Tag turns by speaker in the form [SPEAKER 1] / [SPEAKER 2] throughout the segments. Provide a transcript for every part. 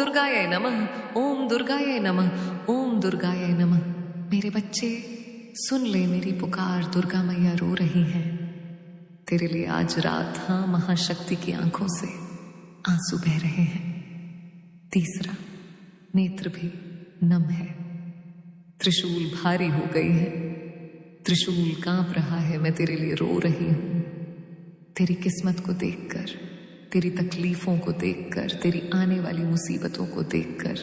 [SPEAKER 1] दुर्गाय नमः, ओम दुर्गाय नमः, ओम दुर्गाय नमः। मेरे बच्चे सुन ले मेरी पुकार, दुर्गा मैया रो रही हैं तेरे लिए आज रात। हाँ, महाशक्ति की आंखों से आंसू बह रहे हैं। तीसरा, नेत्र भी नम है, त्रिशूल भारी हो गई है, त्रिशूल कांप रहा है, मैं तेरे लिए रो रही हूं। तेरी किस्मत को देखकर, तेरी तकलीफों को देखकर, तेरी आने वाली मुसीबतों को देखकर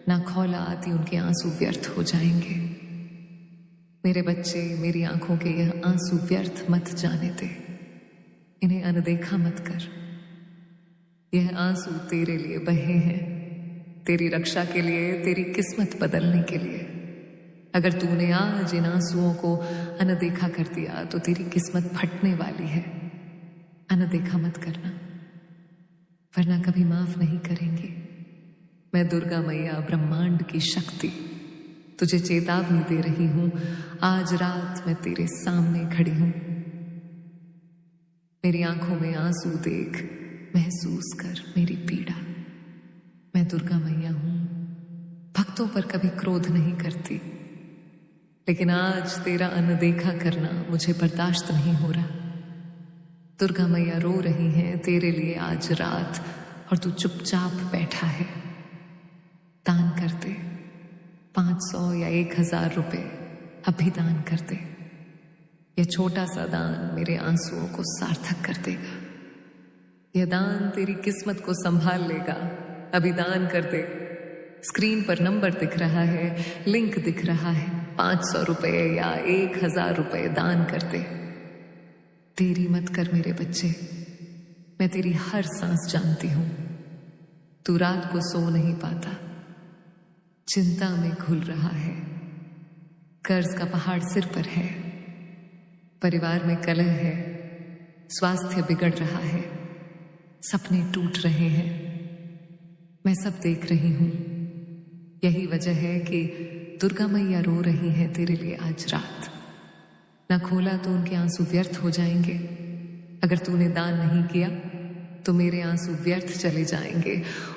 [SPEAKER 1] ना खौला आती उनके आंसू व्यर्थ हो जाएंगे। मेरे बच्चे, मेरी आंखों के यह आंसू व्यर्थ मत जाने दे, इन्हें अनदेखा मत कर। यह आंसू तेरे लिए बहे हैं, तेरी रक्षा के लिए, तेरी किस्मत बदलने के लिए। अगर तूने आज इन आंसुओं को अनदेखा कर दिया तो तेरी किस्मत फटने वाली है। अनदेखा मत करना, वरना कभी माफ नहीं करेंगे। मैं दुर्गा मैया, ब्रह्मांड की शक्ति, तुझे चेतावनी दे रही हूं। आज रात मैं तेरे सामने खड़ी हूं। मेरी आंखों में आंसू देख, महसूस कर मेरी पीड़ा। मैं दुर्गा मैया हूं, भक्तों पर कभी क्रोध नहीं करती, लेकिन आज तेरा अनदेखा करना मुझे बर्दाश्त नहीं हो रहा। दुर्गा मैया रो रही हैं तेरे लिए आज रात, और तू चुपचाप बैठा है। दान कर दे, 500 या 1000 रुपए अभी दान कर दे। यह छोटा सा दान मेरे आंसुओं को सार्थक कर देगा। यह दान तेरी किस्मत को संभाल लेगा। अभी दान कर दे। स्क्रीन पर नंबर दिख रहा है, लिंक दिख रहा है। 500 रुपए या 1000 रुपए दान कर दे। देरी मत कर मेरे बच्चे, मैं तेरी हर सांस जानती हूं। तू रात को सो नहीं पाता, चिंता में घुल रहा है, कर्ज का पहाड़ सिर पर है, परिवार में कलह है, स्वास्थ्य बिगड़ रहा है, सपने टूट रहे हैं। मैं सब देख रही हूं। यही वजह है कि दुर्गा मैया रो रही है तेरे लिए आज रात। ना खोला तो उनके आंसू व्यर्थ हो जाएंगे। अगर तूने दान नहीं किया तो मेरे आंसू व्यर्थ चले जाएंगे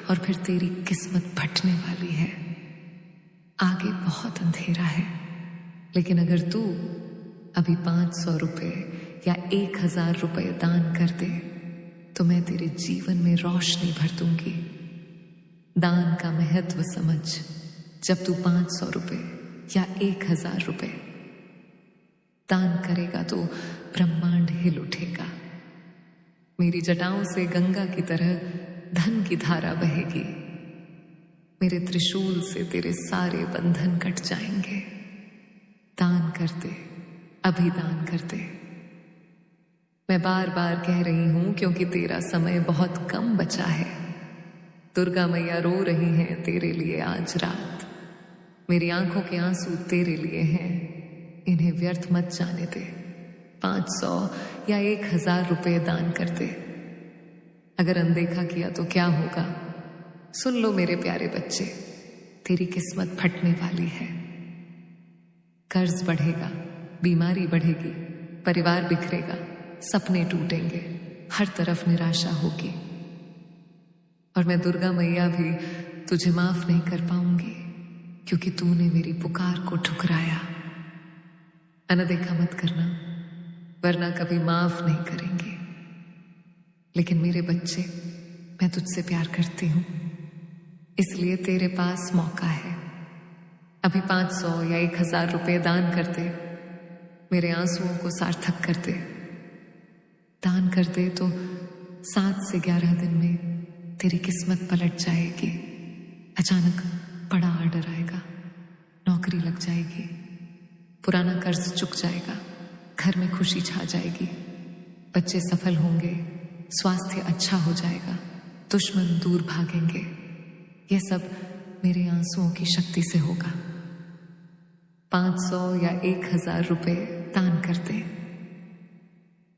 [SPEAKER 1] और फिर तेरी किस्मत फटने वाली है। आगे बहुत अंधेरा है, लेकिन अगर तू अभी 500 रुपए या 1000 रुपए दान कर दे तो मैं तेरे जीवन में रोशनी भर दूंगी। दान का महत्व समझ। जब तू 500 रुपए या 1000 रुपए दान करेगा तो ब्रह्मांड हिल उठेगा। मेरी जटाओं से गंगा की तरह धन की धारा बहेगी। मेरे त्रिशूल से तेरे सारे बंधन कट जाएंगे। दान कर दे, अभी दान कर दे। मैं बार बार कह रही हूं क्योंकि तेरा समय बहुत कम बचा है। दुर्गा मैया रो रही हैं तेरे लिए आज रात। मेरी आंखों के आंसू तेरे लिए हैं, इन्हें व्यर्थ मत जाने दे। 500 या 1000 रुपए दान कर दे। अगर अनदेखा किया तो क्या होगा? सुन लो मेरे प्यारे बच्चे, तेरी किस्मत फटने वाली है। कर्ज बढ़ेगा, बीमारी बढ़ेगी, परिवार बिखरेगा, सपने टूटेंगे, हर तरफ निराशा होगी। और मैं दुर्गा मैया भी तुझे माफ नहीं कर पाऊंगी क्योंकि तूने मेरी पुकार को ठुकराया। अनदेखा मत करना, वरना कभी माफ नहीं करेंगे। लेकिन मेरे बच्चे, मैं तुझसे प्यार करती हूं, इसलिए तेरे पास मौका है। अभी 500 या 1000 रुपए दान कर दे, मेरे आंसुओं को सार्थक कर दे। दान कर दे तो 7 से 11 दिन में तेरी किस्मत पलट जाएगी। अचानक बड़ा ऑर्डर आएगा, नौकरी लग जाएगी, पुराना कर्ज चुक जाएगा, घर में खुशी छा जाएगी, बच्चे सफल होंगे, स्वास्थ्य अच्छा हो जाएगा, दुश्मन दूर भागेंगे। यह सब मेरे आंसुओं की शक्ति से होगा। 500 या 1000 रुपए दान कर दे,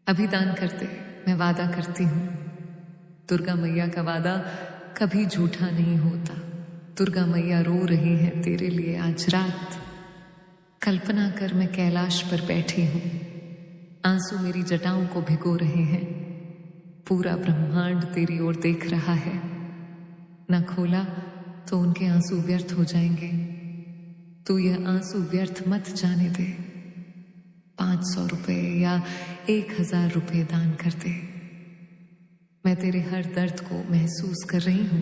[SPEAKER 1] अभी दान कर दे। मैं वादा करती हूं, दुर्गा मैया का वादा कभी झूठा नहीं होता। दुर्गा मैया रो रही है तेरे लिए आज रात। कल्पना कर मैं कैलाश पर बैठी हूं, आंसू मेरी जटाओं को भिगो रहे हैं। पूरा ब्रह्मांड तेरी ओर देख रहा है। ना खोला तो उनके आंसू व्यर्थ हो जाएंगे। तू यह आंसू व्यर्थ मत जाने दे। 500 रुपए या 1000 रुपए दान कर दे। मैं तेरे हर दर्द को महसूस कर रही हूं।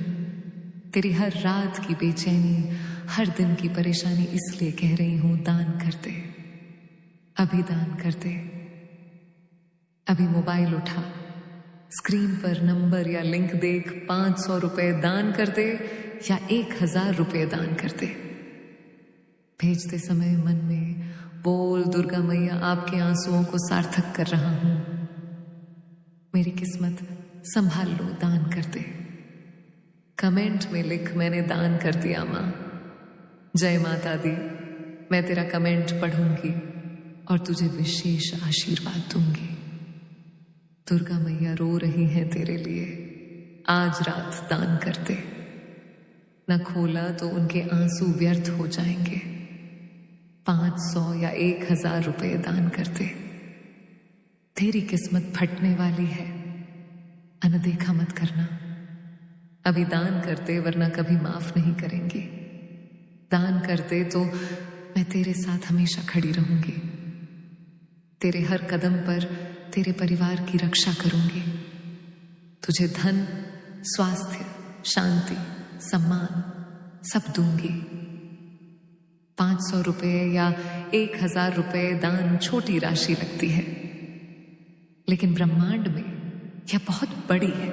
[SPEAKER 1] तेरी हर रात की बेचैनी, हर दिन की परेशानी इसलिए कह रही हूं, दान कर दे। अभी दान कर दे। अभी मोबाइल उठा, स्क्रीन पर नंबर या लिंक देख, 500 रुपए दान कर दे या 1000 रुपए दान कर दे। भेजते समय मन में बोल, दुर्गा मैया आपके आंसुओं को सार्थक कर रहा हूं। मेरी किस्मत संभाल लो, दान कर दे। कमेंट में लिख, मैंने दान कर दिया मां। जय माता दी। मैं तेरा कमेंट पढ़ूंगी और तुझे विशेष आशीर्वाद दूंगी। दुर्गा मैया रो रही है तेरे लिए, आज रात दान कर दे। न खोला तो उनके आंसू व्यर्थ हो जाएंगे। 500 या 1000 रुपए दान कर दे। तेरी किस्मत फटने वाली है, अनदेखा मत करना। अभी दान करते, वरना कभी माफ नहीं करेंगे। दान करते तो मैं तेरे साथ हमेशा खड़ी रहूंगी। तेरे हर कदम पर तेरे परिवार की रक्षा करूंगी। तुझे धन, स्वास्थ्य, शांति, सम्मान सब दूंगी। 500 रुपए या 1000 रुपए दान छोटी राशि लगती है, लेकिन ब्रह्मांड में यह बहुत बड़ी है।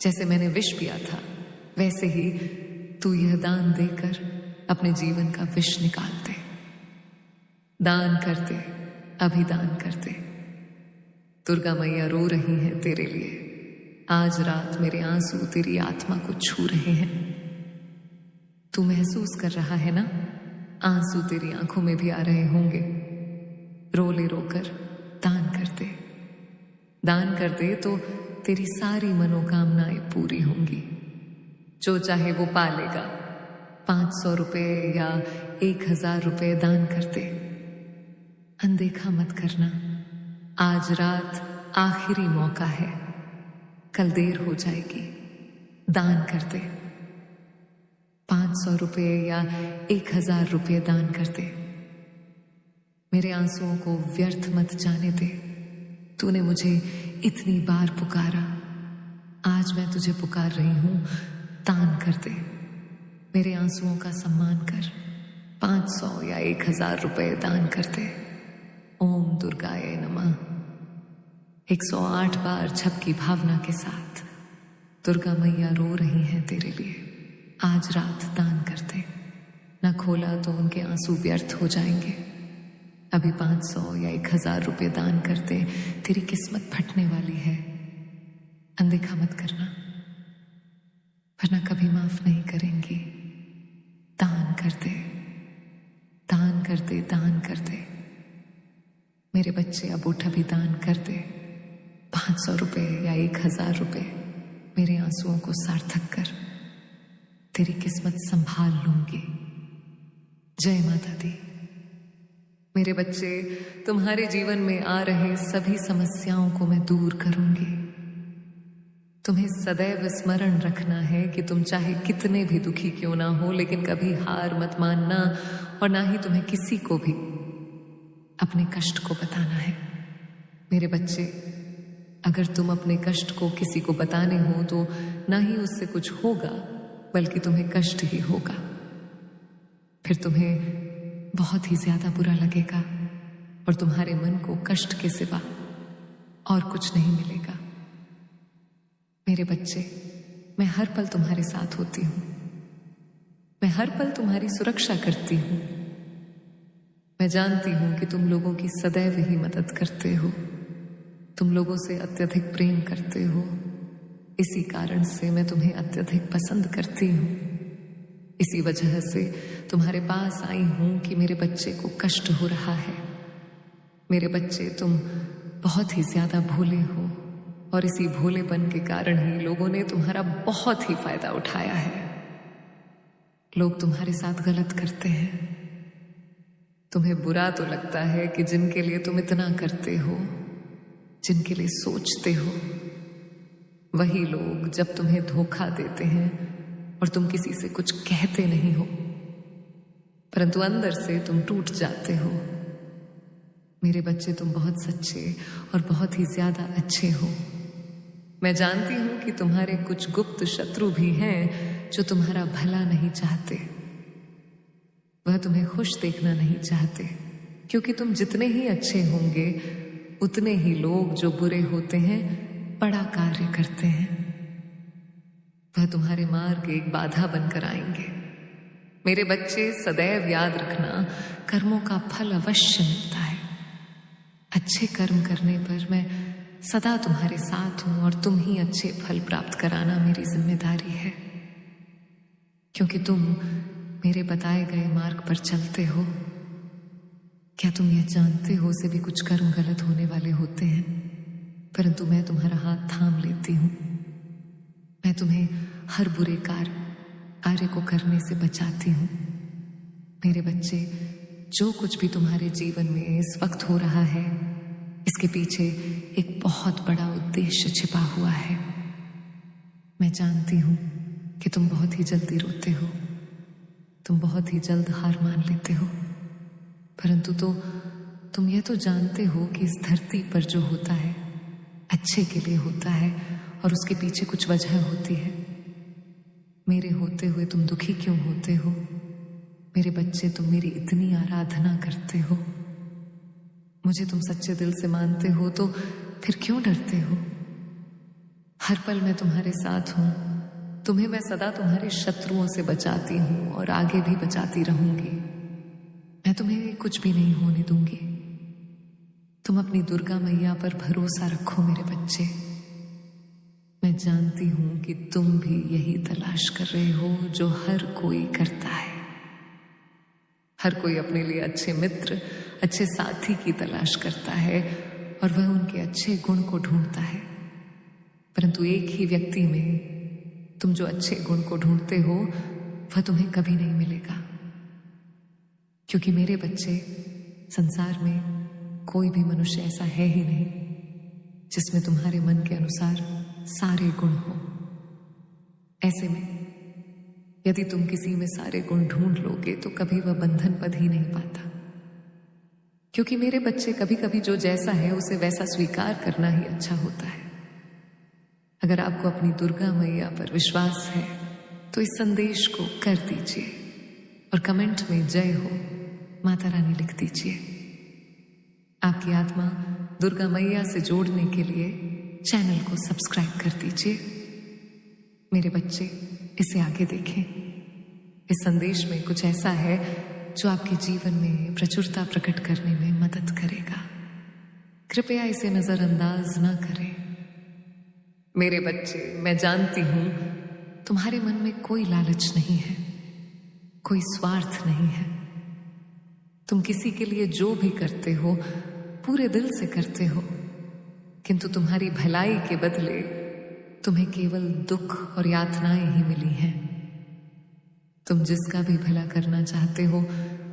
[SPEAKER 1] जैसे मैंने विष पिया था, वैसे ही तू यह दान देकर अपने जीवन का विष निकाल दे। दान कर दे, अभी दान कर दे। दुर्गा मैया रो रही है तेरे लिए। आज रात मेरे आंसू तेरी आत्मा को छू रहे हैं। तू महसूस कर रहा है ना, आंसू तेरी आंखों में भी आ रहे होंगे। रो ले रोकर दान कर दे। दान कर दे तो तेरी सारी मनोकामनाएं पूरी होंगी। जो चाहे वो पा लेगा। 500 रुपए या 1000 रुपए दान कर दे। अनदेखा मत करना। आज रात आखिरी मौका है, कल देर हो जाएगी। दान कर दे। 500 रुपए या 1000 रुपए दान कर दे। मेरे आंसुओं को व्यर्थ मत जाने दे। तूने मुझे इतनी बार पुकारा, आज मैं तुझे पुकार रही हूं, दान कर दे। मेरे आंसुओं का सम्मान कर। 500 या 1000 रुपए दान कर दे। ओम दुर्गाय नमः। 108 बार छप की भावना के साथ दुर्गा मैया रो रही हैं तेरे लिए। आज रात दान कर दे। न खोला तो उनके आंसू व्यर्थ हो जाएंगे। अभी 500 या 1000 रुपए दान कर दे। तेरी किस्मत फटने वाली है, अनदेखा मत करना, वरना कभी माफ नहीं करेंगी। दान कर दे, दान कर दे, दान कर दे। मेरे बच्चे अब उठ, अभी दान कर दे। 500 रुपए या 1000 रुपए मेरे आंसुओं को सार्थक कर। तेरी किस्मत संभाल लूंगी। जय माता दी। मेरे बच्चे, तुम्हारे जीवन में आ रहे सभी समस्याओं को मैं दूर करूंगी। तुम्हें सदैव स्मरण रखना है कि तुम चाहे कितने भी दुखी क्यों ना हो, लेकिन कभी हार मत मानना, और ना ही तुम्हें किसी को भी अपने कष्ट को बताना है। मेरे बच्चे, अगर तुम अपने कष्ट को किसी को बताने हो तो ना ही उससे कुछ होगा, बल्कि तुम्हें कष्ट ही होगा। फिर तुम्हें बहुत ही ज्यादा बुरा लगेगा और तुम्हारे मन को कष्ट के सिवा और कुछ नहीं मिलेगा। मेरे बच्चे, मैं हर पल तुम्हारे साथ होती हूं। मैं हर पल तुम्हारी सुरक्षा करती हूं। मैं जानती हूं कि तुम लोगों की सदैव ही मदद करते हो। तुम लोगों से अत्यधिक प्रेम करते हो। इसी कारण से मैं तुम्हें अत्यधिक पसंद करती हूं। इसी वजह से तुम्हारे पास आई हूं कि मेरे बच्चे को कष्ट हो रहा है। मेरे बच्चे, तुम बहुत ही ज्यादा भोले हो, और इसी भोलेपन के कारण ही लोगों ने तुम्हारा बहुत ही फायदा उठाया है। लोग तुम्हारे साथ गलत करते हैं। तुम्हें बुरा तो लगता है कि जिनके लिए तुम इतना करते हो, जिनके लिए सोचते हो, वही लोग जब तुम्हें धोखा देते हैं और तुम किसी से कुछ कहते नहीं हो, परंतु अंदर से तुम टूट जाते हो। मेरे बच्चे, तुम बहुत सच्चे और बहुत ही ज्यादा अच्छे हो। मैं जानती हूं कि तुम्हारे कुछ गुप्त शत्रु भी हैं जो तुम्हारा भला नहीं चाहते। वह तुम्हें खुश देखना नहीं चाहते, क्योंकि तुम जितने ही अच्छे होंगे उतने ही लोग जो बुरे होते हैं बड़ा कार्य करते हैं। वह तुम्हारे मार्ग एक बाधा बनकर आएंगे। मेरे बच्चे, सदैव याद रखना, कर्मों का फल अवश्य मिलता है। अच्छे कर्म करने पर मैं सदा तुम्हारे साथ हूं और तुम ही अच्छे फल प्राप्त कराना मेरी जिम्मेदारी है, क्योंकि तुम मेरे बताए गए मार्ग पर चलते हो। क्या तुम यह जानते हो से भी कुछ कर्म गलत होने वाले होते हैं, परंतु मैं तुम्हारा हाथ थाम लेती हूं। मैं तुम्हें हर बुरे कार्य को करने से बचाती हूं। मेरे बच्चे, जो कुछ भी तुम्हारे जीवन में इस वक्त हो रहा है, इसके पीछे एक बहुत बड़ा उद्देश्य छिपा हुआ है। मैं जानती हूं कि तुम बहुत ही जल्दी रोते हो, तुम बहुत ही जल्द हार मान लेते हो, परंतु तुम यह तो जानते हो कि इस धरती पर जो होता है अच्छे के लिए होता है और उसके पीछे कुछ वजह होती है। मेरे होते हुए तुम दुखी क्यों होते हो? मेरे बच्चे, तुम मेरी इतनी आराधना करते हो, मुझे तुम सच्चे दिल से मानते हो, तो फिर क्यों डरते हो? हर पल मैं तुम्हारे साथ हूं। तुम्हें मैं सदा तुम्हारे शत्रुओं से बचाती हूं और आगे भी बचाती रहूंगी। मैं तुम्हें कुछ भी नहीं होने दूंगी। तुम अपनी दुर्गा मैया पर भरोसा रखो मेरे बच्चे। मैं जानती हूं कि तुम भी यही तलाश कर रहे हो जो हर कोई करता है। हर कोई अपने लिए अच्छे मित्र, अच्छे साथी की तलाश करता है और वह उनके अच्छे गुण को ढूंढता है, परंतु एक ही व्यक्ति में तुम जो अच्छे गुण को ढूंढते हो वह तुम्हें कभी नहीं मिलेगा, क्योंकि मेरे बच्चे, संसार में कोई भी मनुष्य ऐसा है ही नहीं जिसमें तुम्हारे मन के अनुसार सारे गुण हो। ऐसे में यदि तुम किसी में सारे गुण ढूंढ लोगे तो कभी वह बंधन पद ही नहीं पाता, क्योंकि मेरे बच्चे, कभी कभी जो जैसा है उसे वैसा स्वीकार करना ही अच्छा होता है। अगर आपको अपनी दुर्गा मैया पर विश्वास है तो इस संदेश को कर दीजिए और कमेंट में जय हो माता रानी लिख दीजिए। आपकी आत्मा दुर्गा मैया से जोड़ने के लिए चैनल को सब्सक्राइब कर दीजिए। मेरे बच्चे, इसे आगे देखें। इस संदेश में कुछ ऐसा है जो आपके जीवन में प्रचुरता प्रकट करने में मदद करेगा। कृपया इसे नजरअंदाज ना करें। मेरे बच्चे, मैं जानती हूं तुम्हारे मन में कोई लालच नहीं है, कोई स्वार्थ नहीं है। तुम किसी के लिए जो भी करते हो पूरे दिल से करते हो, किंतु तुम्हारी भलाई के बदले तुम्हें केवल दुख और यातनाएं ही मिली हैं। तुम जिसका भी भला करना चाहते हो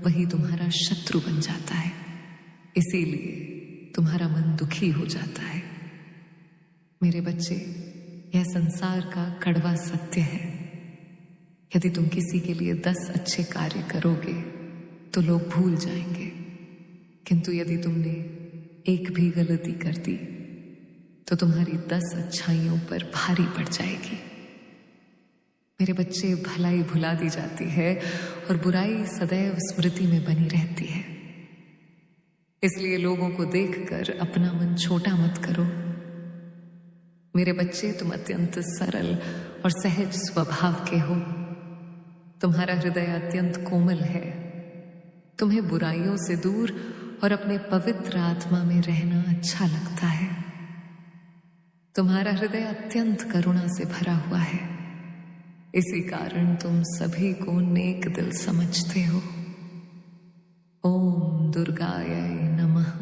[SPEAKER 1] वही तुम्हारा शत्रु बन जाता है, इसीलिए तुम्हारा मन दुखी हो जाता है। मेरे बच्चे, यह संसार का कड़वा सत्य है। यदि तुम किसी के लिए 10 अच्छे कार्य करोगे तो लोग भूल जाएंगे, किंतु यदि तुमने एक भी गलती कर दी तो तुम्हारी 10 अच्छाइयों पर भारी पड़ जाएगी। मेरे बच्चे, भलाई भुला दी जाती है और बुराई सदैव स्मृति में बनी रहती है। इसलिए लोगों को देखकर अपना मन छोटा मत करो। मेरे बच्चे, तुम अत्यंत सरल और सहज स्वभाव के हो। तुम्हारा हृदय अत्यंत कोमल है। तुम्हें बुराइयों से दूर और अपने पवित्र आत्मा में रहना अच्छा लगता है। तुम्हारा हृदय अत्यंत करुणा से भरा हुआ है, इसी कारण तुम सभी को नेक दिल समझते हो। ओम दुर्गाय नमः।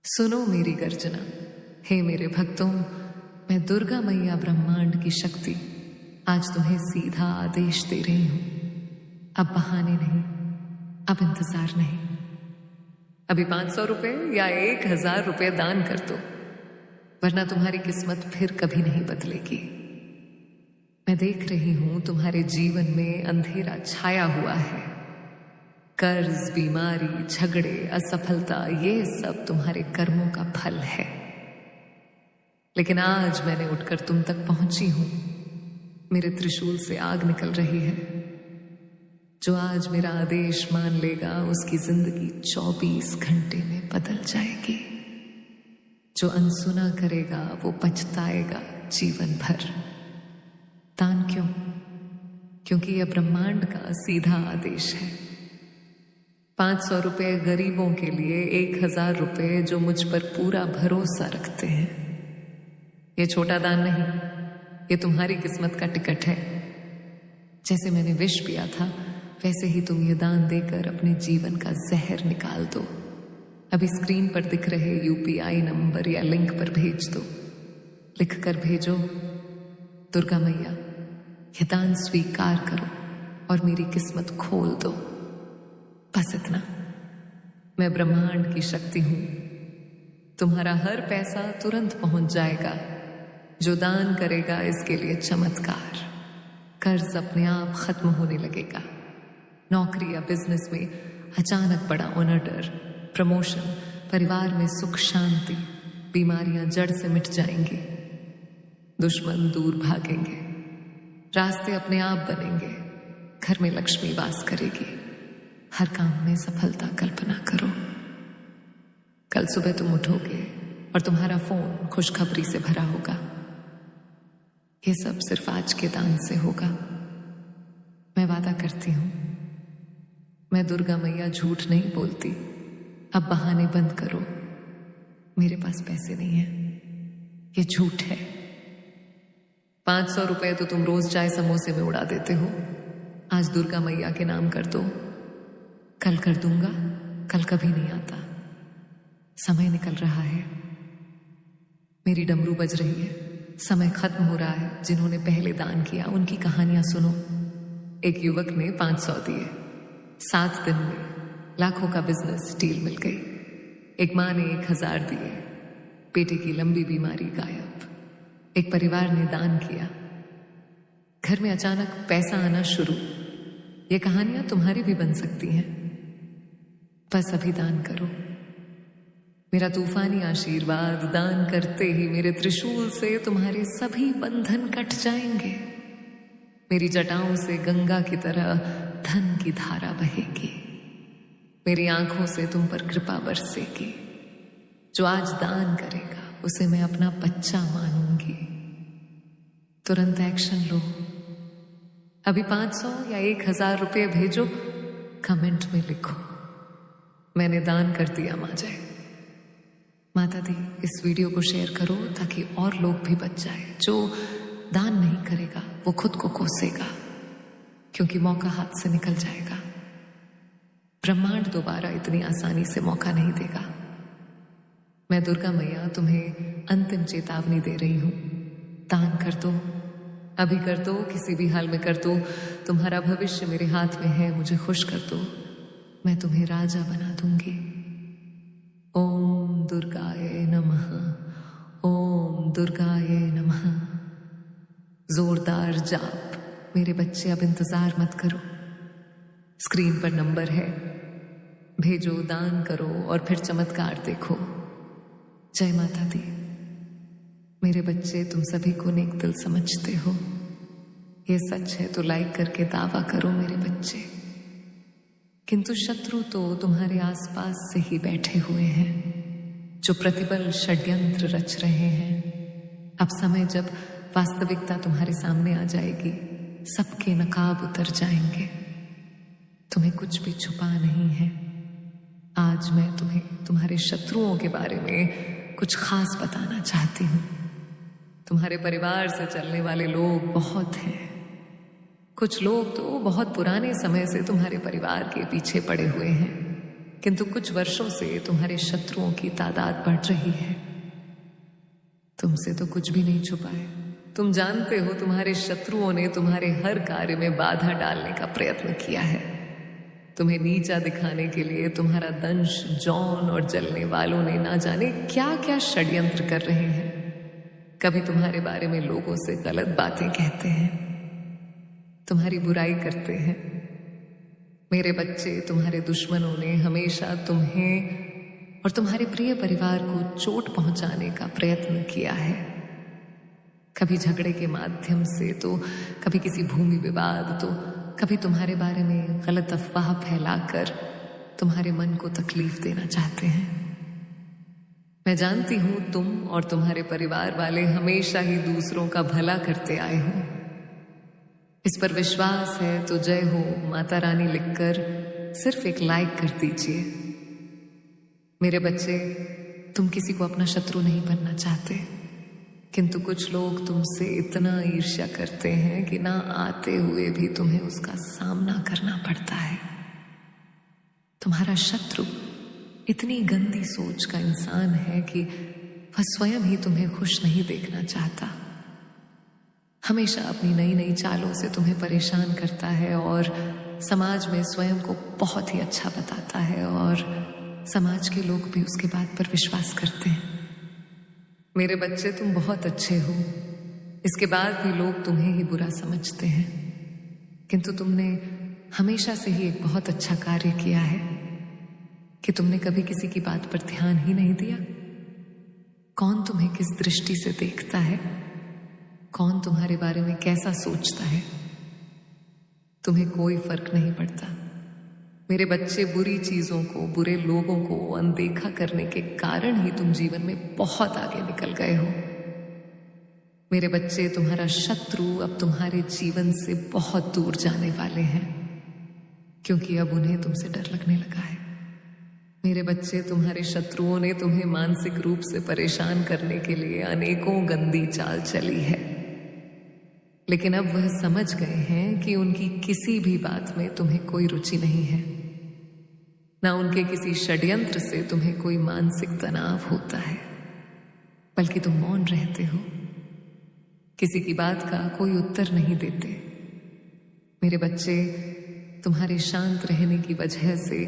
[SPEAKER 1] सुनो मेरी गर्जना। हे मेरे भक्तों, मैं दुर्गा मैया ब्रह्मांड की शक्ति आज तुम्हें सीधा आदेश दे रही हूं। अब बहाने नहीं, अब इंतजार नहीं। अभी 500 रुपए या 1000 रुपए दान कर दो, वरना तुम्हारी किस्मत फिर कभी नहीं बदलेगी। मैं देख रही हूं तुम्हारे जीवन में अंधेरा छाया हुआ है। कर्ज, बीमारी, झगड़े, असफलता, ये सब तुम्हारे कर्मों का फल है। लेकिन आज मैंने उठकर तुम तक पहुंची हूं। मेरे त्रिशूल से आग निकल रही है। जो आज मेरा आदेश मान लेगा उसकी जिंदगी 24 घंटे में बदल जाएगी। जो अनसुना करेगा वो पछताएगा जीवन भर। दान क्यों? क्योंकि यह ब्रह्मांड का सीधा आदेश है। 500 रुपए गरीबों के लिए, 1000 रुपए जो मुझ पर पूरा भरोसा रखते हैं। यह छोटा दान नहीं, ये तुम्हारी किस्मत का टिकट है। जैसे मैंने विष पिया था वैसे ही तुम ये दान देकर अपने जीवन का जहर निकाल दो। अभी स्क्रीन पर दिख रहे UPI नंबर या लिंक पर भेज दो। लिख कर भेजो, दुर्गा मैया ये दान स्वीकार करो और मेरी किस्मत खोल दो। बस इतना। मैं ब्रह्मांड की शक्ति हूं। तुम्हारा हर पैसा तुरंत पहुंच जाएगा। जो दान करेगा इसके लिए चमत्कार। कर्ज अपने आप खत्म होने लगेगा। नौकरी या बिजनेस में अचानक बड़ा ऑर्डर, प्रमोशन, परिवार में सुख शांति, बीमारियां जड़ से मिट जाएंगी। दुश्मन दूर भागेंगे। रास्ते अपने आप बनेंगे। घर में लक्ष्मी वास करेगी। हर काम में सफलता कल्पना करो। कल सुबह तुम उठोगे और तुम्हारा फोन खुशखबरी से भरा होगा। ये सब सिर्फ आज के दान से होगा। मैं वादा करती हूं, मैं दुर्गा मैया झूठ नहीं बोलती। अब बहाने बंद करो। मेरे पास पैसे नहीं है, ये झूठ है। 500 रुपए तो तुम रोज चाय समोसे में उड़ा देते हो। आज दुर्गा मैया के नाम कर दो। कल कर दूंगा, कल कभी नहीं आता। समय निकल रहा है। मेरी डमरू बज रही है। समय खत्म हो रहा है। जिन्होंने पहले दान किया उनकी कहानियां सुनो। एक युवक ने 500 दिए। 7 दिन में लाखों का बिजनेस डील मिल गई। एक मां ने 1000 दिए। बेटे की लंबी बीमारी गायब। एक परिवार ने दान किया। घर में अचानक पैसा आना शुरू। ये कहानियां तुम्हारी भी बन सकती हैं। बस अभी दान करो। मेरा तूफानी आशीर्वाद दान करते ही मेरे त्रिशूल से तुम्हारे सभी बंधन कट जाएंगे। मेरी जटाओं से गंगा की तरह धन की धारा बहेगी। मेरी आंखों से तुम पर कृपा बरसेगी। जो आज दान करेगा उसे मैं अपना बच्चा मानूंगी। तुरंत एक्शन लो। अभी 500 या 1000 रुपये भेजो। कमेंट में लिखो, मैंने दान कर दिया माँ। माता दी, इस वीडियो को शेयर करो ताकि और लोग भी बच जाए। जो दान नहीं करेगा वो खुद को कोसेगा, क्योंकि मौका हाथ से निकल जाएगा। ब्रह्मांड दोबारा इतनी आसानी से मौका नहीं देगा। मैं दुर्गा मैया तुम्हें अंतिम चेतावनी दे रही हूं। दान कर दो, अभी कर दो, किसी भी हाल में कर दो। तुम्हारा भविष्य मेरे हाथ में है। मुझे खुश कर दो, मैं तुम्हें राजा बना दूंगी। ओम दुर्गाय नमः। ओम दुर्गाय नमः। जोरदार जाप। मेरे बच्चे अब इंतजार मत करो। स्क्रीन पर नंबर है, भेजो, दान करो और फिर चमत्कार देखो। जय माता दी। मेरे बच्चे तुम सभी को नेक दिल समझते हो। ये सच है तो लाइक करके दावा करो मेरे बच्चे। किंतु शत्रु तो तुम्हारे आसपास से ही बैठे हुए हैं, जो प्रतिबल षड्यंत्र रच रहे हैं। अब समय जब वास्तविकता तुम्हारे सामने आ जाएगी, सबके नकाब उतर जाएंगे। तुम्हें कुछ भी छुपा नहीं है। आज मैं तुम्हें तुम्हारे शत्रुओं के बारे में कुछ खास बताना चाहती हूँ। तुम्हारे परिवार से चलने वाले लोग बहुत हैं। कुछ लोग तो बहुत पुराने समय से तुम्हारे परिवार के पीछे पड़े हुए हैं, किंतु कुछ वर्षों से तुम्हारे शत्रुओं की तादाद बढ़ रही है। तुमसे तो कुछ भी नहीं छुपा है। तुम जानते हो तुम्हारे शत्रुओं ने तुम्हारे हर कार्य में बाधा डालने का प्रयत्न किया है। तुम्हें नीचा दिखाने के लिए तुम्हारा दंश, जौन और जलने वालों ने ना जाने क्या क्या षड्यंत्र कर रहे हैं। कभी तुम्हारे बारे में लोगों से गलत बातें कहते हैं, तुम्हारी बुराई करते हैं। मेरे बच्चे, तुम्हारे दुश्मनों ने हमेशा तुम्हें और तुम्हारे प्रिय परिवार को चोट पहुंचाने का प्रयत्न किया है। कभी झगड़े के माध्यम से, तो कभी किसी भूमि विवाद, तो कभी तुम्हारे बारे में गलत अफवाह फैलाकर तुम्हारे मन को तकलीफ देना चाहते हैं। मैं जानती हूं तुम और तुम्हारे परिवार वाले हमेशा ही दूसरों का भला करते आए हो। इस पर विश्वास है तो जय हो माता रानी लिखकर सिर्फ एक लाइक कर दीजिए। मेरे बच्चे, तुम किसी को अपना शत्रु नहीं बनना चाहते, किंतु कुछ लोग तुमसे इतना ईर्ष्या करते हैं कि ना आते हुए भी तुम्हें उसका सामना करना पड़ता है। तुम्हारा शत्रु इतनी गंदी सोच का इंसान है कि वह स्वयं ही तुम्हें खुश नहीं देखना चाहता। हमेशा अपनी नई नई चालों से तुम्हें परेशान करता है और समाज में स्वयं को बहुत ही अच्छा बताता है, और समाज के लोग भी उसके बात पर विश्वास करते हैं। मेरे बच्चे, तुम बहुत अच्छे हो, इसके बाद भी लोग तुम्हें ही बुरा समझते हैं, किंतु तुमने हमेशा से ही एक बहुत अच्छा कार्य किया है कि तुमने कभी किसी की बात पर ध्यान ही नहीं दिया। कौन तुम्हें किस दृष्टि से देखता है, कौन तुम्हारे बारे में कैसा सोचता है, तुम्हें कोई फर्क नहीं पड़ता। मेरे बच्चे, बुरी चीजों को, बुरे लोगों को अनदेखा करने के कारण ही तुम जीवन में बहुत आगे निकल गए हो। मेरे बच्चे, तुम्हारा शत्रु अब तुम्हारे जीवन से बहुत दूर जाने वाले हैं, क्योंकि अब उन्हें तुमसे डर लगने लगा है। मेरे बच्चे, तुम्हारे शत्रुओं ने तुम्हें मानसिक रूप से परेशान करने के लिए अनेकों गंदी चाल चली है, लेकिन अब वह समझ गए हैं कि उनकी किसी भी बात में तुम्हें कोई रुचि नहीं है। ना उनके किसी षड्यंत्र से तुम्हें कोई मानसिक तनाव होता है, बल्कि तुम मौन रहते हो, किसी की बात का कोई उत्तर नहीं देते। मेरे बच्चे, तुम्हारे शांत रहने की वजह से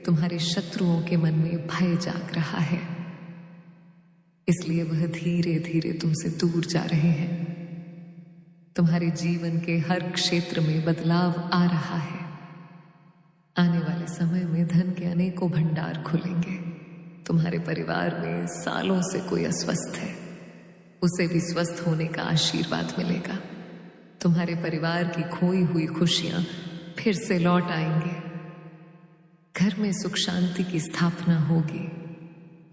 [SPEAKER 1] तुम्हारे शत्रुओं के मन में भय जाग रहा है, इसलिए वह धीरे धीरे तुमसे दूर जा रहे हैं। तुम्हारे जीवन के हर क्षेत्र में बदलाव आ रहा है। आने वाले समय में धन के अनेकों भंडार खुलेंगे। तुम्हारे परिवार में सालों से कोई अस्वस्थ है, उसे भी स्वस्थ होने का आशीर्वाद मिलेगा। तुम्हारे परिवार की खोई हुई खुशियां फिर से लौट आएंगे। घर में सुख शांति की स्थापना होगी।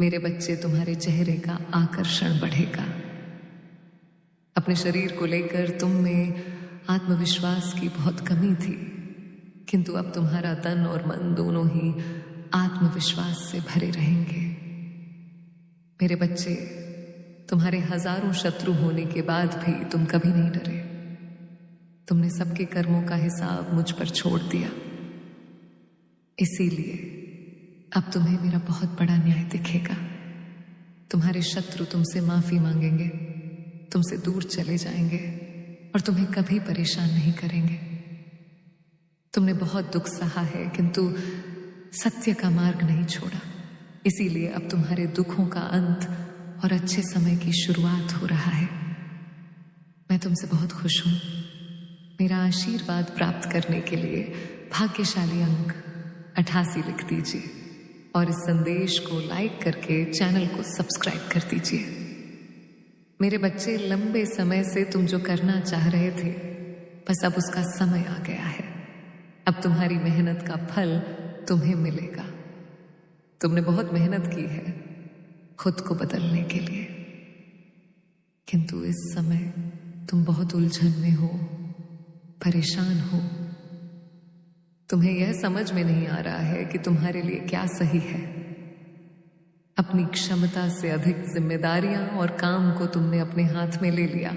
[SPEAKER 1] मेरे बच्चे, तुम्हारे चेहरे का आकर्षण बढ़ेगा। अपने शरीर को लेकर तुम में आत्मविश्वास की बहुत कमी थी, किंतु अब तुम्हारा तन और मन दोनों ही आत्मविश्वास से भरे रहेंगे। मेरे बच्चे, तुम्हारे हजारों शत्रु होने के बाद भी तुम कभी नहीं डरे। तुमने सबके कर्मों का हिसाब मुझ पर छोड़ दिया, इसीलिए अब तुम्हें मेरा बहुत बड़ा न्याय दिखेगा। तुम्हारे शत्रु तुमसे माफी मांगेंगे, तुमसे दूर चले जाएंगे और तुम्हें कभी परेशान नहीं करेंगे। तुमने बहुत दुख सहा है, किंतु सत्य का मार्ग नहीं छोड़ा, इसीलिए अब तुम्हारे दुखों का अंत और अच्छे समय की शुरुआत हो रहा है। मैं तुमसे बहुत खुश हूं। मेरा आशीर्वाद प्राप्त करने के लिए भाग्यशाली अंक 88 लिख दीजिए और इस संदेश को लाइक करके चैनल को सब्सक्राइब कर दीजिए। मेरे बच्चे, लंबे समय से तुम जो करना चाह रहे थे, बस अब उसका समय आ गया है। अब तुम्हारी मेहनत का फल तुम्हें मिलेगा। तुमने बहुत मेहनत की है खुद को बदलने के लिए, किंतु इस समय तुम बहुत उलझन में हो, परेशान हो। तुम्हें यह समझ में नहीं आ रहा है कि तुम्हारे लिए क्या सही है। अपनी क्षमता से अधिक जिम्मेदारियां और काम को तुमने अपने हाथ में ले लिया।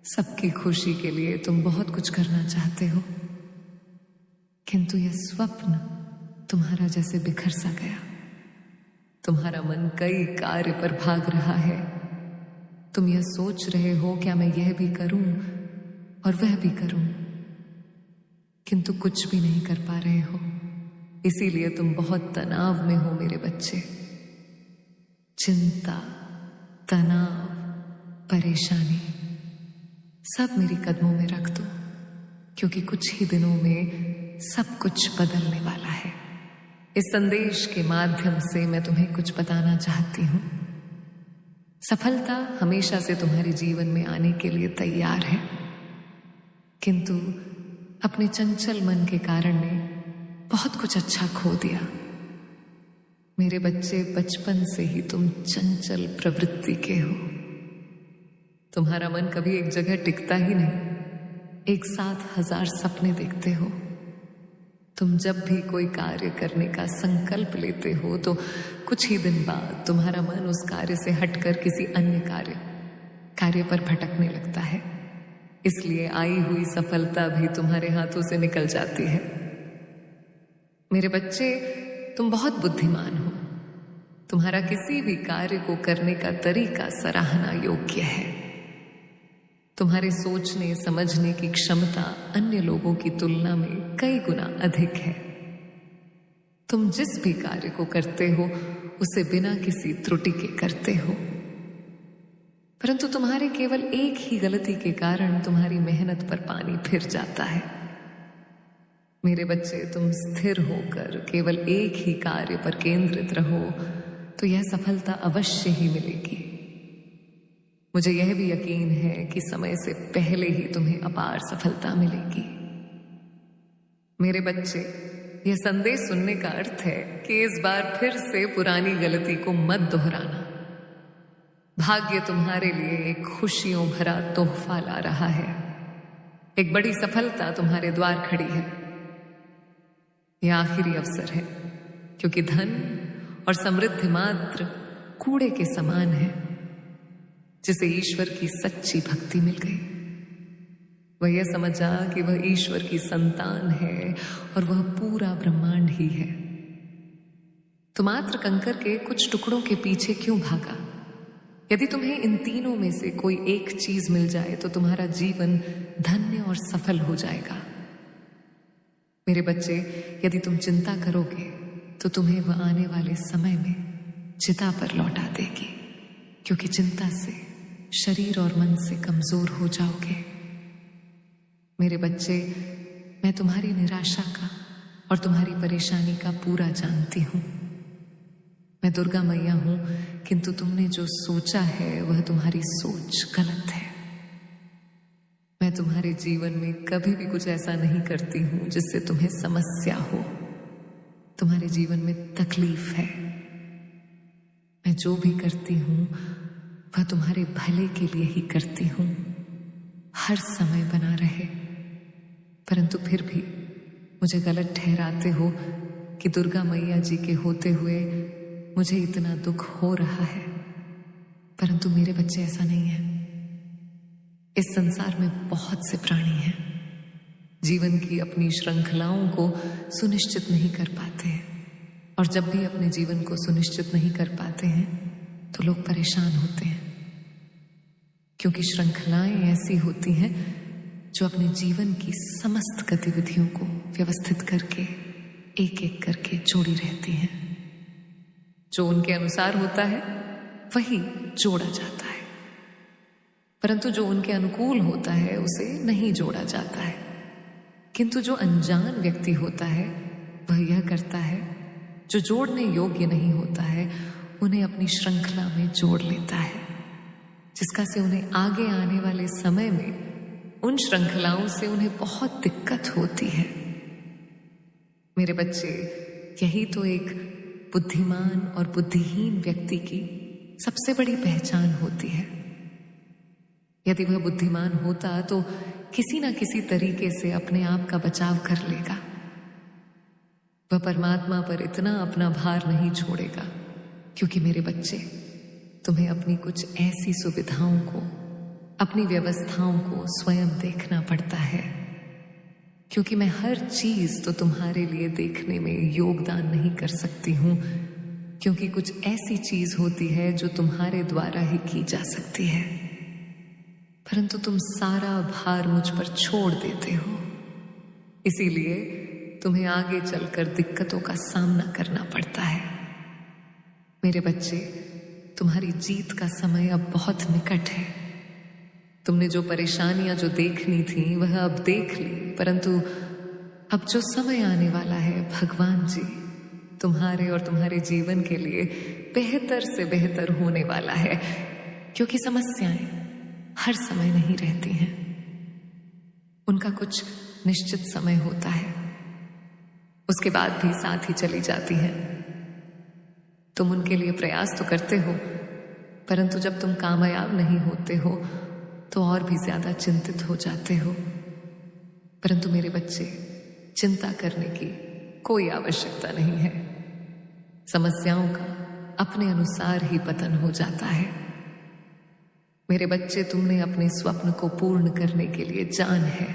[SPEAKER 1] सबकी खुशी के लिए तुम बहुत कुछ करना चाहते हो, किंतु यह स्वप्न तुम्हारा जैसे बिखर सा गया। तुम्हारा मन कई कार्य पर भाग रहा है। तुम यह सोच रहे हो, क्या मैं यह भी करूं और वह भी करूं, किंतु कुछ भी नहीं कर पा रहे हो। इसीलिए तुम बहुत तनाव में हो मेरे बच्चे। चिंता, तनाव, परेशानी सब मेरी कदमों में रख दो। क्योंकि कुछ ही दिनों में सब कुछ बदलने वाला है। इस संदेश के माध्यम से मैं तुम्हें कुछ बताना चाहती हूं। सफलता हमेशा से तुम्हारे जीवन में आने के लिए तैयार है, किंतु अपने चंचल मन के कारण ने बहुत कुछ अच्छा खो दिया। मेरे बच्चे, बचपन से ही तुम चंचल प्रवृत्ति के हो। तुम्हारा मन कभी एक जगह टिकता ही नहीं। एक साथ 1000 सपने देखते हो। तुम जब भी कोई कार्य करने का संकल्प लेते हो तो कुछ ही दिन बाद तुम्हारा मन उस कार्य से हटकर किसी अन्य कार्य पर भटकने लगता है। इसलिए आई हुई सफलता भी तुम्हारे हाथों से निकल जाती है। मेरे बच्चे, तुम बहुत बुद्धिमान हो। तुम्हारा किसी भी कार्य को करने का तरीका सराहना योग्य है। तुम्हारे सोचने समझने की क्षमता अन्य लोगों की तुलना में कई गुना अधिक है। तुम जिस भी कार्य को करते हो उसे बिना किसी त्रुटि के करते हो, परंतु तुम्हारे केवल एक ही गलती के कारण तुम्हारी मेहनत पर पानी फिर जाता है। मेरे बच्चे, तुम स्थिर होकर केवल एक ही कार्य पर केंद्रित रहो तो यह सफलता अवश्य ही मिलेगी। मुझे यह भी यकीन है कि समय से पहले ही तुम्हें अपार सफलता मिलेगी। मेरे बच्चे, यह संदेश सुनने का अर्थ है कि इस बार फिर से पुरानी गलती को मत दोहराना। भाग्य तुम्हारे लिए एक खुशियों भरा तोहफा ला रहा है। एक बड़ी सफलता तुम्हारे द्वार खड़ी है। यह आखिरी अवसर है, क्योंकि धन और समृद्धि मात्र कूड़े के समान है। जिसे ईश्वर की सच्ची भक्ति मिल गई, वह यह समझा कि वह ईश्वर की संतान है और वह पूरा ब्रह्मांड ही है। तो मात्र कंकर के कुछ टुकड़ों के पीछे क्यों भागा? यदि तुम्हें इन तीनों में से कोई एक चीज मिल जाए तो तुम्हारा जीवन धन्य और सफल हो जाएगा। मेरे बच्चे, यदि तुम चिंता करोगे तो तुम्हें वह आने वाले समय में चिता पर लौटा देगी, क्योंकि चिंता से शरीर और मन से कमजोर हो जाओगे। मेरे बच्चे, मैं तुम्हारी निराशा का और तुम्हारी परेशानी का पूरा जानती हूं। मैं दुर्गा मैया हूं, किंतु तुमने जो सोचा है वह तुम्हारी सोच गलत है। मैं तुम्हारे जीवन में कभी भी कुछ ऐसा नहीं करती हूं जिससे तुम्हें समस्या हो, तुम्हारे जीवन में तकलीफ है। मैं जो भी करती हूं वह तुम्हारे भले के लिए ही करती हूं। हर समय बना रहे, परंतु फिर भी मुझे गलत ठहराते हो कि दुर्गा मैया जी के होते हुए मुझे इतना दुख हो रहा है। परंतु मेरे बच्चे, ऐसा नहीं है। इस संसार में बहुत से प्राणी हैं, जीवन की अपनी श्रृंखलाओं को सुनिश्चित नहीं कर पाते हैं, और जब भी अपने जीवन को सुनिश्चित नहीं कर पाते हैं तो लोग परेशान होते हैं, क्योंकि श्रृंखलाएं ऐसी होती हैं जो अपने जीवन की समस्त गतिविधियों को व्यवस्थित करके एक एक करके जोड़ी रहती हैं। जो उनके अनुसार होता है वही जोड़ा जाता है, परंतु जो उनके अनुकूल होता है उसे नहीं जोड़ा जाता है। किंतु जो अनजान व्यक्ति होता है वह यह करता है, जो जोड़ने योग्य नहीं होता है उन्हें अपनी श्रृंखला में जोड़ लेता है, जिसका से उन्हें आगे आने वाले समय में उन श्रृंखलाओं से उन्हें बहुत दिक्कत होती है। मेरे बच्चे, यही तो एक बुद्धिमान और बुद्धिहीन व्यक्ति की सबसे बड़ी पहचान होती है। यदि वह बुद्धिमान होता तो किसी ना किसी तरीके से अपने आप का बचाव कर लेगा। वह परमात्मा पर इतना अपना भार नहीं छोड़ेगा, क्योंकि मेरे बच्चे, तुम्हें अपनी कुछ ऐसी सुविधाओं को, अपनी व्यवस्थाओं को स्वयं देखना पड़ता है, क्योंकि मैं हर चीज तो तुम्हारे लिए देखने में योगदान नहीं कर सकती हूं, क्योंकि कुछ ऐसी चीज होती है जो तुम्हारे द्वारा ही की जा सकती है, परंतु तुम सारा भार मुझ पर छोड़ देते हो। इसीलिए तुम्हें आगे चलकर दिक्कतों का सामना करना पड़ता है। मेरे बच्चे, तुम्हारी जीत का समय अब बहुत निकट है। तुमने जो परेशानियां जो देखनी थी वह अब देख ली, परंतु अब जो समय आने वाला है भगवान जी तुम्हारे और तुम्हारे जीवन के लिए बेहतर से बेहतर होने वाला है, क्योंकि समस्याएं हर समय नहीं रहती हैं। उनका कुछ निश्चित समय होता है, उसके बाद भी साथ ही चली जाती हैं। तुम उनके लिए प्रयास तो करते हो, परंतु जब तुम कामयाब नहीं होते हो तो और भी ज्यादा चिंतित हो जाते हो। परंतु मेरे बच्चे, चिंता करने की कोई आवश्यकता नहीं है। समस्याओं का अपने अनुसार ही पतन हो जाता है। मेरे बच्चे, तुमने अपने स्वप्न को पूर्ण करने के लिए जान है।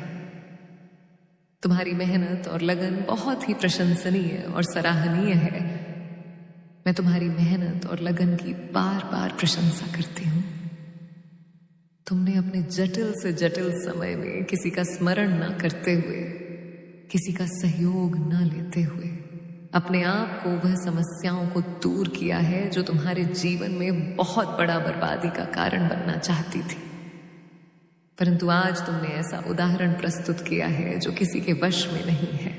[SPEAKER 1] तुम्हारी मेहनत और लगन बहुत ही प्रशंसनीय और सराहनीय है। मैं तुम्हारी मेहनत और लगन की बार बार प्रशंसा करती हूं। तुमने अपने जटिल से जटिल समय में किसी का स्मरण ना करते हुए, किसी का सहयोग ना लेते हुए अपने आप को वह समस्याओं को दूर किया है जो तुम्हारे जीवन में बहुत बड़ा बर्बादी का कारण बनना चाहती थी। परंतु आज तुमने ऐसा उदाहरण प्रस्तुत किया है जो किसी के वश में नहीं है।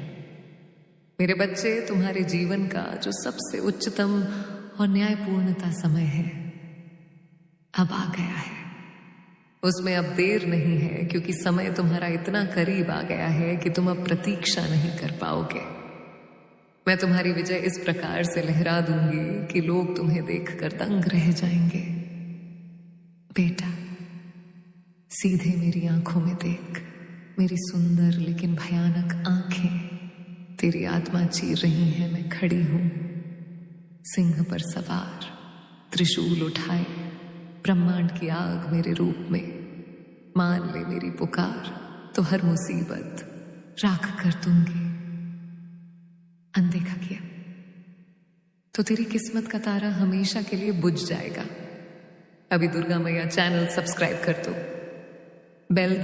[SPEAKER 1] मेरे बच्चे, तुम्हारे जीवन का जो सबसे उच्चतम और न्यायपूर्णता समय है अब आ गया है। उसमें अब देर नहीं है, क्योंकि समय तुम्हारा इतना करीब आ गया है कि तुम अब प्रतीक्षा नहीं कर पाओगे। मैं तुम्हारी विजय इस प्रकार से लहरा दूंगी कि लोग तुम्हें देखकर दंग रह जाएंगे। बेटा, सीधे मेरी आंखों में देख। मेरी सुंदर लेकिन भयानक आंखें तेरी आत्मा चीर रही हैं। मैं खड़ी हूं, सिंह पर सवार, त्रिशूल उठाए, ब्रह्मांड की आग मेरे रूप में। मान ले मेरी पुकार, तो हर मुसीबत राख कर दूंगी। अनदेखा किया तो तेरी किस्मत का तारा हमेशा के लिए बुझ जाएगा। अभी दुर्गा मैया चैनल सब्सक्राइब कर दो, बेल